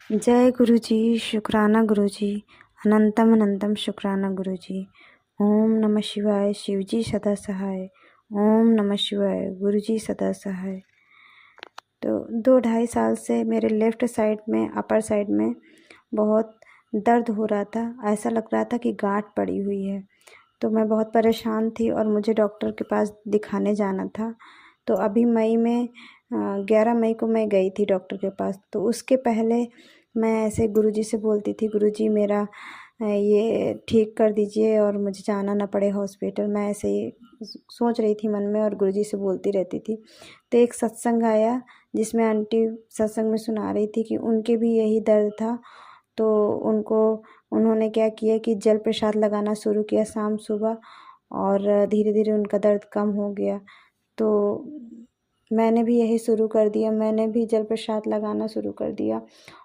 जय गुरु जी। शुक्राना गुरु जी। अनंतम अनंतम शुक्राना गुरु जी। ओम नमः शिवाय। शिव जी सदा सहाय। ओम नमः शिवाय। गुरु जी सदा सहाय। तो 2-2.5 साल से मेरे लेफ़्ट साइड में, अपर साइड में बहुत दर्द हो रहा था। ऐसा लग रहा था कि गांठ पड़ी हुई है। तो मैं बहुत परेशान थी और मुझे डॉक्टर के पास दिखाने जाना था। तो अभी मई में 11 मई को मैं गई थी डॉक्टर के पास। तो उसके पहले मैं ऐसे गुरुजी से बोलती थी, गुरुजी मेरा ये ठीक कर दीजिए और मुझे जाना ना पड़े हॉस्पिटल। मैं ऐसे ही सोच रही थी मन में और गुरुजी से बोलती रहती थी। तो एक सत्संग आया जिसमें आंटी सत्संग में सुना रही थी कि उनके भी यही दर्द था। तो उन्होंने क्या किया कि जल प्रसाद लगाना शुरू किया शाम सुबह, और धीरे धीरे उनका दर्द कम हो गया। तो मैंने भी यही शुरू कर दिया, मैंने भी जल प्रसाद लगाना शुरू कर दिया।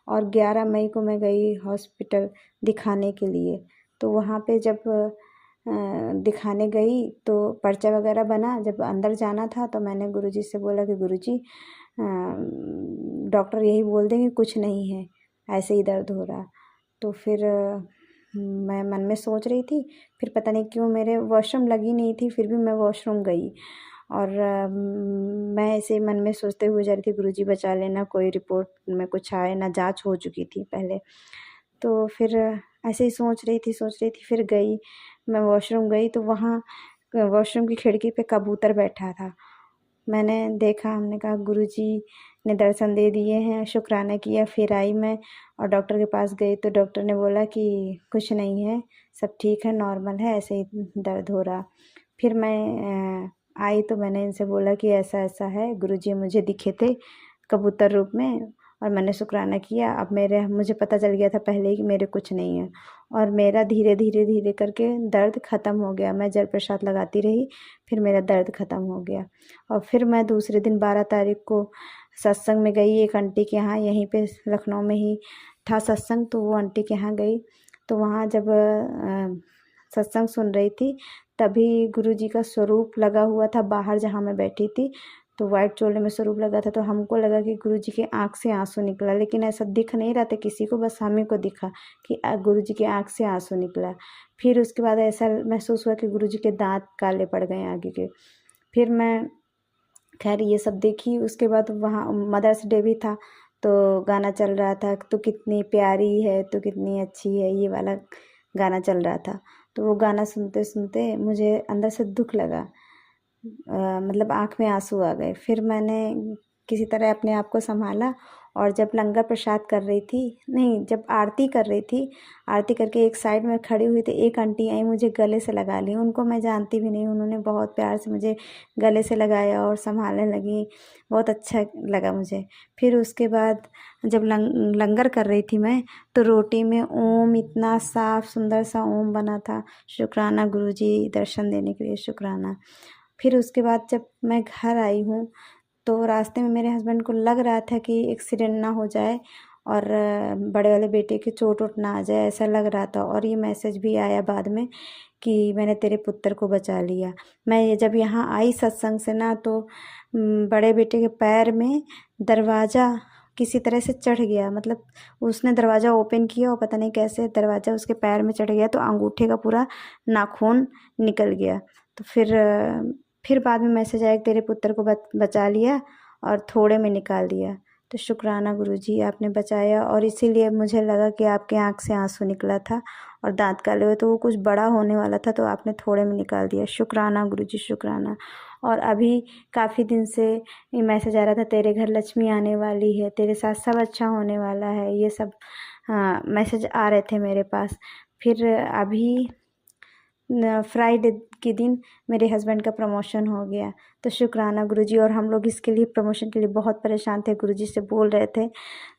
और 11 मई को मैं गई हॉस्पिटल दिखाने के लिए। तो वहाँ पे जब दिखाने गई तो पर्चा वगैरह बना। जब अंदर जाना था तो मैंने गुरुजी से बोला कि गुरुजी डॉक्टर यही बोल दें कि कुछ नहीं है, ऐसे ही दर्द हो रहा। तो फिर मैं मन में सोच रही थी, फिर पता नहीं क्यों मेरे वॉशरूम लगी नहीं थी, फिर भी मैं वॉशरूम गई। और मैं ऐसे मन में सोचते हुए जा रही थी, गुरुजी बचा लेना, कोई रिपोर्ट में कुछ आए ना, जांच हो चुकी थी पहले। तो फिर ऐसे ही सोच रही थी फिर गई। मैं वॉशरूम गई तो वहाँ वॉशरूम की खिड़की पे कबूतर बैठा था। मैंने देखा, हमने कहा गुरुजी ने दर्शन दे दिए हैं, शुक्राना किया। फिर आई मैं और डॉक्टर के पास गई तो डॉक्टर ने बोला कि कुछ नहीं है, सब ठीक है, नॉर्मल है, ऐसे ही दर्द हो रहा। फिर मैं आई तो मैंने इनसे बोला कि ऐसा ऐसा है, गुरुजी मुझे दिखे थे कबूतर रूप में और मैंने शुक्राना किया। अब मुझे पता चल गया था पहले ही कि मेरे कुछ नहीं है। और मेरा धीरे धीरे धीरे करके दर्द ख़त्म हो गया। मैं जल प्रसाद लगाती रही, फिर मेरा दर्द ख़त्म हो गया। और फिर मैं दूसरे दिन 12 तारीख को सत्संग में गई एक आंटी के यहाँ, यहीं पे लखनऊ में ही था सत्संग। तो वो आंटी के यहाँ गई तो वहाँ जब सत्संग सुन रही थी तभी गुरुजी का स्वरूप लगा हुआ था बाहर जहाँ मैं बैठी थी। तो वाइट चोले में स्वरूप लगा था, तो हमको लगा कि गुरुजी के आँख से आंसू निकला, लेकिन ऐसा दिख नहीं रहा था किसी को, बस हमें को दिखा कि गुरुजी के आँख से आंसू निकला। फिर उसके बाद ऐसा महसूस हुआ कि गुरुजी के दांत काले पड़ गए आगे के। फिर मैं खैर ये सब देखी। उसके बाद वहाँ मदर्स डे भी था तो गाना चल रहा था, तू कितनी प्यारी है, तू कितनी अच्छी है, ये वाला गाना चल रहा था। तो वो गाना सुनते सुनते मुझे अंदर से दुख लगा, मतलब आँख में आंसू आ गए। फिर मैंने किसी तरह अपने आप को संभाला और जब लंगर प्रसाद कर रही थी, नहीं, जब आरती कर रही थी, आरती करके एक साइड में खड़ी हुई थी, एक आंटी आई, मुझे गले से लगा ली। उनको मैं जानती भी नहीं, उन्होंने बहुत प्यार से मुझे गले से लगाया और संभालने लगी। बहुत अच्छा लगा मुझे। फिर उसके बाद जब लंगर कर रही थी मैं, तो रोटी में ओम इतना साफ सुंदर सा ओम बना था। शुक्राना गुरुजी दर्शन देने के लिए, शुक्राना। फिर उसके बाद जब मैं घर आई हूँ तो रास्ते में मेरे हस्बैंड को लग रहा था कि एक्सीडेंट ना हो जाए और बड़े वाले बेटे की चोट वोट ना आ जाए, ऐसा लग रहा था। और ये मैसेज भी आया बाद में कि मैंने तेरे पुत्र को बचा लिया। मैं ये जब यहाँ आई सत्संग से ना, तो बड़े बेटे के पैर में दरवाज़ा किसी तरह से चढ़ गया, मतलब उसने दरवाज़ा ओपन किया और पता नहीं कैसे दरवाज़ा उसके पैर में चढ़ गया, तो अंगूठे का पूरा नाखून निकल गया। तो फिर बाद में मैसेज आया कि तेरे पुत्र को बचा लिया और थोड़े में निकाल दिया। तो शुक्राना गुरुजी, आपने बचाया। और इसीलिए मुझे लगा कि आपके आँख से आंसू निकला था और दांत काले हुए, तो वो कुछ बड़ा होने वाला था, तो आपने थोड़े में निकाल दिया। शुक्राना गुरुजी, शुक्राना। और अभी काफ़ी दिन से ये मैसेज आ रहा था, तेरे घर लक्ष्मी आने वाली है, तेरे साथ सब अच्छा होने वाला है, ये सब मैसेज आ रहे थे मेरे पास। फिर अभी फ्राइडे के दिन मेरे हस्बैंड का प्रमोशन हो गया। तो शुक्राना गुरुजी। और हम लोग इसके लिए, प्रमोशन के लिए बहुत परेशान थे, गुरुजी से बोल रहे थे,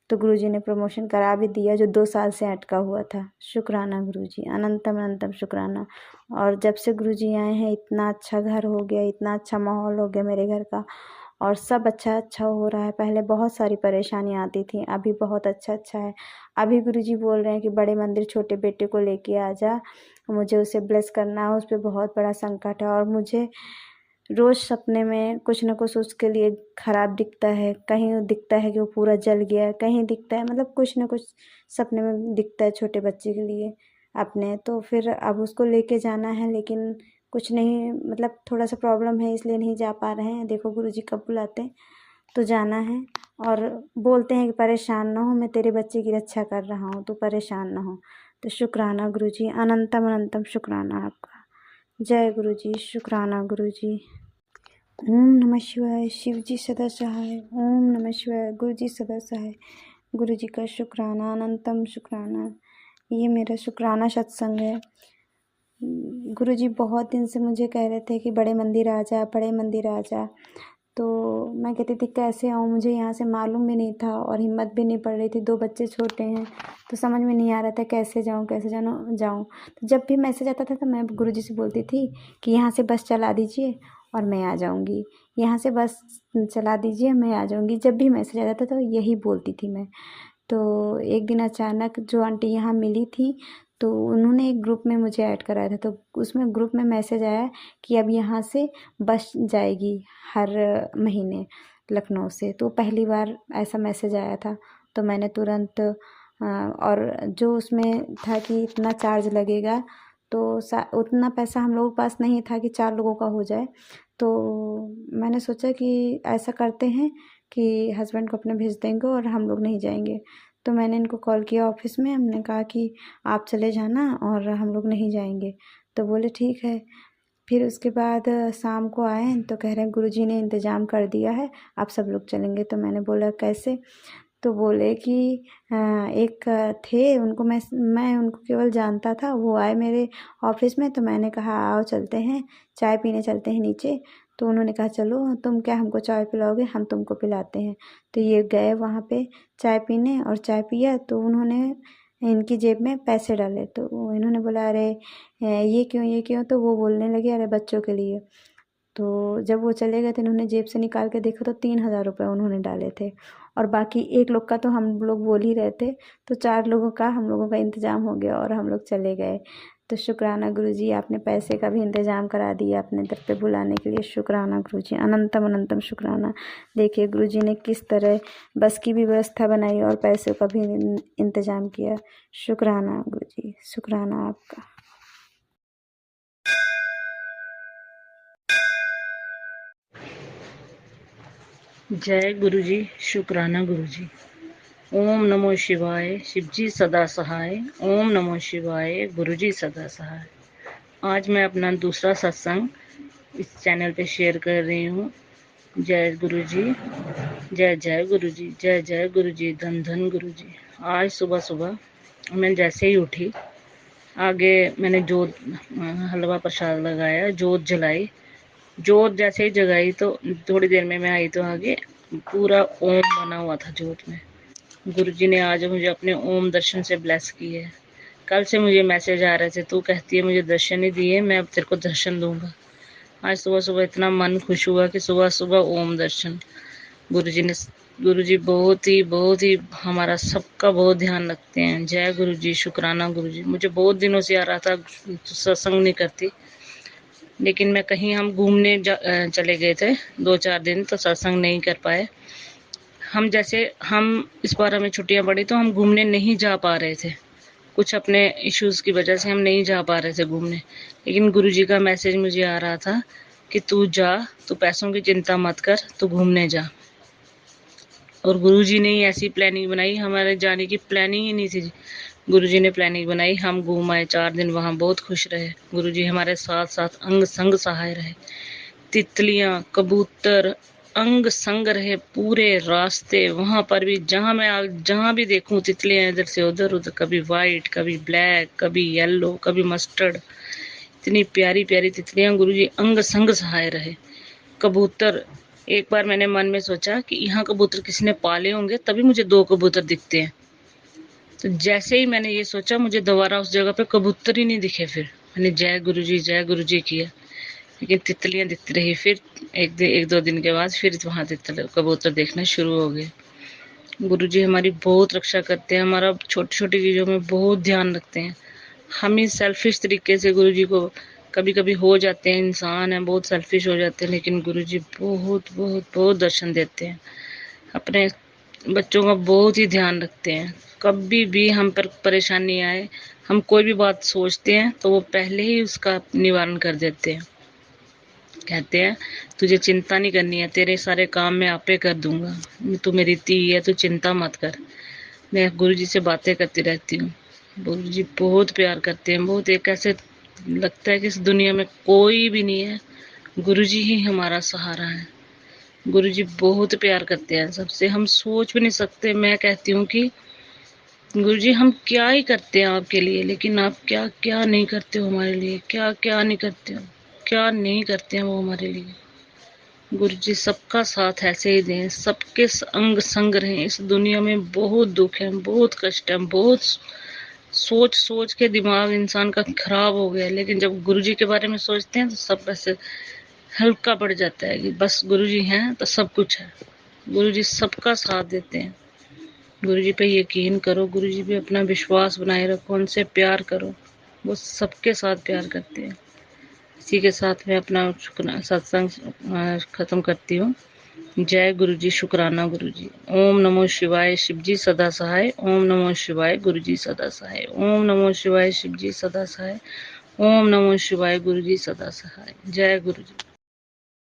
तो गुरुजी ने प्रमोशन करा भी दिया जो 2 साल से अटका हुआ था। शुक्राना गुरुजी, अनंतम अनंतम शुक्राना। और जब से गुरुजी आए हैं इतना अच्छा घर हो गया, इतना अच्छा माहौल हो गया मेरे घर का, और सब अच्छा अच्छा हो रहा है। पहले बहुत सारी परेशानियाँ आती थी, अभी बहुत अच्छा अच्छा है। अभी गुरुजी बोल रहे हैं कि बड़े मंदिर छोटे बेटे को लेके आ जा, मुझे उसे ब्लेस करना है, उस पर बहुत बड़ा संकट है। और मुझे रोज़ सपने में कुछ न कुछ उसके लिए ख़राब दिखता है, कहीं दिखता है कि वो पूरा जल गया है, कहीं दिखता है मतलब कुछ न कुछ सपने में दिखता है छोटे बच्चे के लिए अपने। तो फिर अब उसको लेके जाना है, लेकिन कुछ नहीं मतलब थोड़ा-सा प्रॉब्लम है इसलिए नहीं जा पा रहे हैं। देखो गुरुजी कब बुलाते हैं तो जाना है। और बोलते हैं कि परेशान ना हो, मैं तेरे बच्चे की रक्षा कर रहा हूँ, तू परेशान ना हो। तो शुक्राना गुरुजी, अनंतम अनंतम शुक्राना आपका। जय गुरुजी, शुक्राना गुरुजी। ओम नमः शिवाय, शिव जी सदा सहाय। ओम नमः शिवाय, गुरु जी सदा सहाय। गुरु जी का शुक्राना, अनंतम शुक्राना। ये मेरा शुक्राना सत्संग है। गुरु जी बहुत दिन से मुझे कह रहे थे कि बड़े मंदिर आ जा, बड़े मंदिर आ जा। तो मैं कहती थी कैसे आऊँ, मुझे यहाँ से मालूम भी नहीं था और हिम्मत भी नहीं पड़ रही थी, 2 बच्चे छोटे हैं तो समझ में नहीं आ रहा था कैसे जाऊँ कैसे जाऊँ। तो जब भी मैसेज आता था तो मैं गुरुजी से बोलती थी कि यहाँ से बस चला दीजिए और मैं आ जाऊँगी, यहाँ से बस चला दीजिए मैं आ जाऊँगी। जब भी मैसेज आ जाता था तो यही बोलती थी मैं। तो एक दिन अचानक जो आंटी यहाँ मिली थी तो उन्होंने एक ग्रुप में मुझे ऐड कराया था, तो उसमें ग्रुप में मैसेज आया कि अब यहाँ से बस जाएगी हर महीने लखनऊ से। तो पहली बार ऐसा मैसेज आया था तो मैंने तुरंत और जो उसमें था कि इतना चार्ज लगेगा तो उतना पैसा हम लोगों के पास नहीं था कि 4 लोगों का हो जाए। तो मैंने सोचा कि ऐसा करते हैं कि हस्बैंड को अपने भेज देंगे और हम लोग नहीं जाएंगे। तो मैंने इनको कॉल किया ऑफिस में, हमने कहा कि आप चले जाना और हम लोग नहीं जाएंगे। तो बोले ठीक है। फिर उसके बाद शाम को आए तो कह रहे हैं गुरुजी ने इंतज़ाम कर दिया है, आप सब लोग चलेंगे। तो मैंने बोला कैसे? तो बोले कि एक थे उनको मैं उनको केवल जानता था, वो आए मेरे ऑफिस में तो मैंने कहा आओ चलते हैं, चाय पीने चलते हैं नीचे। तो उन्होंने कहा चलो, तुम क्या हमको चाय पिलाओगे, हम तुमको पिलाते हैं। तो ये गए वहाँ पे चाय पीने और चाय पिया तो उन्होंने इनकी जेब में पैसे डाले। तो इन्होंने बोला अरे ये क्यों? तो वो बोलने लगे अरे बच्चों के लिए। तो जब वो चले गए तो इन्होंने जेब से निकाल के देखा तो 3,000 रुपये उन्होंने डाले थे और बाकी एक लोग का तो हम लोग बोल ही रहे थे। तो 4 लोगों का हम लोगों का इंतज़ाम हो गया और हम लोग चले गए। तो शुक्राना गुरुजी, आपने पैसे का भी इंतज़ाम करा दिया अपने दर पे बुलाने के लिए। शुक्राना गुरुजी, अनंतम अनंतम शुक्राना। देखिए गुरुजी ने किस तरह बस की भी व्यवस्था बनाई और पैसों का भी इंतज़ाम किया। शुक्राना गुरुजी, शुक्राना आपका। जय गुरुजी, शुक्राना गुरुजी। ओम नमो शिवाय, शिवजी सदा सहाय। ओम नमो शिवाय, गुरुजी सदा सहाय। आज मैं अपना दूसरा सत्संग इस चैनल पे शेयर कर रही हूँ। जय गुरुजी, जय जय गुरुजी, जय जय गुरुजी, धन धन गुरुजी। आज सुबह सुबह मैं जैसे ही उठी, आगे मैंने जोत हलवा प्रसाद लगाया, जोत जलाई। जोत जैसे ही जगाई तो थोड़ी देर में मैं आई तो आगे पूरा ओम बना हुआ था जोत में। गुरुजी ने आज मुझे अपने ओम दर्शन से ब्लेस किए। कल से मुझे मैसेज आ रहे थे, तू कहती है मुझे दर्शन ही दिए, मैं अब तेरे को दर्शन दूंगा। आज सुबह सुबह इतना मन खुश हुआ कि सुबह सुबह ओम दर्शन। गुरुजी बहुत ही हमारा सबका बहुत ध्यान रखते हैं। जय गुरुजी, शुक्राना गुरुजी। मुझे बहुत दिनों से आ रहा था सत्संग नहीं करती, लेकिन मैं कहीं हम घूमने चले गए थे 2-4 दिन, तो सत्संग नहीं कर पाए। हम इस बार हमें छुट्टियां पड़ी तो हम घूमने नहीं जा पा रहे थे, कुछ अपने इश्यूज की वजह से हम नहीं जा पा रहे थे घूमने। लेकिन गुरुजी का मैसेज मुझे आ रहा था कि तू जा, तू पैसों की चिंता मत कर, तू घूमने जा। और गुरुजी ने ही ऐसी प्लानिंग बनाई, हमारे जाने की प्लानिंग ही नहीं थी। गुरुजी ने प्लानिंग बनाई, हम घूम आए, 4 दिन वहां बहुत खुश रहे। गुरुजी हमारे साथ साथ अंग संग सहाय रहे। तितलियां, कबूतर अंग संग रहे पूरे रास्ते। वहां पर भी जहां भी देखूं तितलियां इधर से उधर उधर, कभी वाइट, कभी ब्लैक, कभी येलो, कभी मस्टर्ड। इतनी प्यारी प्यारी तितलियां, गुरुजी अंग संग सहाय रहे। कबूतर, एक बार मैंने मन में सोचा कि यहाँ कबूतर किसी ने पाले होंगे तभी मुझे 2 कबूतर दिखते हैं। तो जैसे ही मैंने ये सोचा, मुझे दोबारा उस जगह पे कबूतर ही नहीं दिखे। फिर मैंने जय गुरुजी किया, लेकिन तितलियां दिखती रही। फिर 1-2 दिन के बाद फिर वहां कबूतर देखना शुरू हो गए। गुरुजी हमारी बहुत रक्षा करते हैं, हमारा छोटी छोटी चीजों में बहुत ध्यान रखते हैं। हम ही सेल्फिश तरीके से गुरुजी को कभी कभी हो जाते हैं, इंसान हैं, बहुत सेल्फिश हो जाते हैं, लेकिन गुरुजी बहुत बहुत बहुत दर्शन देते हैं। अपने बच्चों का बहुत ही ध्यान रखते हैं। कभी भी हम पर परेशानी आए, हम कोई भी बात सोचते हैं तो वो पहले ही उसका निवारण कर देते हैं। कहते हैं तुझे चिंता नहीं करनी है, तेरे सारे काम मैं आपे कर दूंगा, तू मेरी धी है, तू चिंता मत कर। मैं गुरुजी से बातें करती रहती हूँ। गुरुजी बहुत प्यार करते हैं, बहुत एक ऐसे लगता है कि इस दुनिया में कोई भी नहीं है, गुरुजी ही हमारा सहारा है। गुरुजी बहुत प्यार करते हैं सबसे, हम सोच भी नहीं सकते। मैं कहती हूँ कि गुरुजी हम क्या ही करते हैं आपके लिए, लेकिन आप क्या क्या नहीं करते हो हमारे लिए, क्या क्या नहीं करते हो, क्या नहीं करते हैं वो हमारे लिए। गुरुजी सबका साथ ऐसे ही दें, सबके अंग संग रहें। इस दुनिया में बहुत दुख है, बहुत कष्ट है, बहुत सोच सोच के दिमाग इंसान का खराब हो गया है, लेकिन जब गुरुजी के बारे में सोचते हैं तो सब ऐसे हल्का पड़ जाता है कि बस गुरुजी हैं तो सब कुछ है। गुरुजी सबका साथ देते हैं। गुरुजी पे यकीन करो, गुरुजी पे अपना विश्वास बनाए रखो, उनसे प्यार करो, वो सबके साथ प्यार करते हैं। इसी के साथ मैं अपना सत्संग खत्म करती हूँ। जय गुरुजी, शुक्राना गुरुजी। ओम नमो शिवाय, शिवजी सदा सहाय। ओम नमो शिवाय, गुरुजी सदा सहाय। ओम नमो शिवाय, शिवजी सदा सहाय। ओम नमो शिवाय, गुरुजी सदा सहाय। जय गुरुजी।